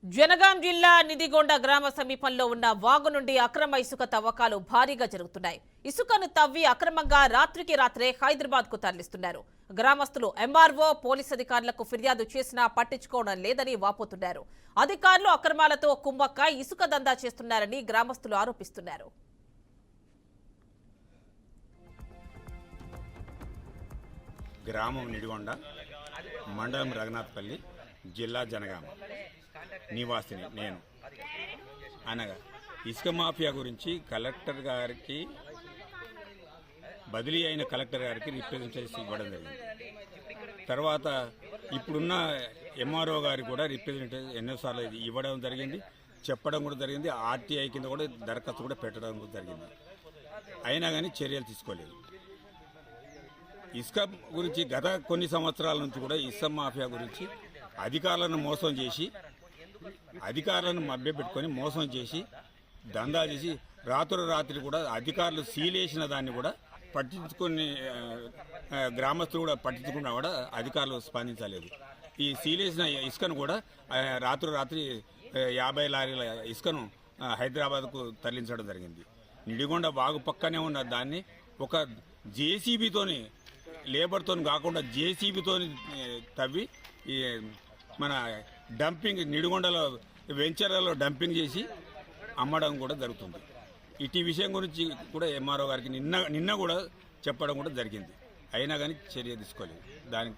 జనగాం జిల్లా నిదిగొండ గ్రామ సమీపంలో ఉన్న వాగు నుండి అక్రమ ఇసుక తవ్వకాలు భారీగా జరుగుతున్నాయి. ఇసుకను తవ్వి అక్రమంగా రాత్రికి రాత్రే హైదరాబాద్ కు తరలిస్తున్నారు. గ్రామస్తులు ఎంఆర్ఓ పోలీస్ అధికారులకు ఫిర్యాదు చేసినా పట్టించుకోవడం లేదని వాపోతున్నారు. అధికారులు అక్రమాలతో కుమ్మక్క ఇసుక దందా చేస్తున్నారని గ్రామస్తులు ఆరోపిస్తున్నారు. గ్రామం నిడిగొండ, మండలం రఘునాథపల్లి, జిల్లా జనగామ నివాసిని నేను. అనగా ఇసుక మాఫియా గురించి కలెక్టర్ గారికి బదిలీ అయిన కలెక్టర్ గారికి రిప్రజెంటేషన్ ఇవ్వడం జరిగింది. తర్వాత ఇప్పుడున్న ఎంఆర్ఓ గారికి కూడా రిప్రజెంటేషన్ ఎన్నోసార్లు ఇవ్వడం జరిగింది, చెప్పడం కూడా జరిగింది. ఆర్టీఐ కింద కూడా దరఖాస్తు కూడా పెట్టడం కూడా జరిగింది. అయినా కానీ చర్యలు తీసుకోలేదు. ఇసుక గురించి గత కొన్ని సంవత్సరాల నుంచి కూడా ఇసుక మాఫియా గురించి అధికారులను మోసం చేసి, అధికారులను మభ్యపెట్టుకొని మోసం చేసి దందా చేసి రాత్రి కూడా అధికారులు సీలేసిన దాన్ని కూడా పట్టించుకొని గ్రామస్తులు కూడా పట్టించుకున్నా కూడా అధికారులు స్పందించలేదు. ఈ సీలేసిన ఇసుకను కూడా రాత్రి 50 లారీల ఇసుకను హైదరాబాద్కు తరలించడం జరిగింది. నిడిగొండ వాగు పక్కనే ఉన్న దాన్ని ఒక జేసీబీతోని, లేబర్తో కాకుండా జేసీబీతోని తవ్వి ఈ మన డంపింగ్ నిడిగొండలో వెంచర్లలో డంపింగ్ చేసి అమ్మడం కూడా జరుగుతుంది. ఇటు విషయం గురించి కూడా ఎంఆర్ఓ గారికి నిన్న కూడా చెప్పడం కూడా జరిగింది. అయినా కానీ చర్య తీసుకోలేదు. దానికి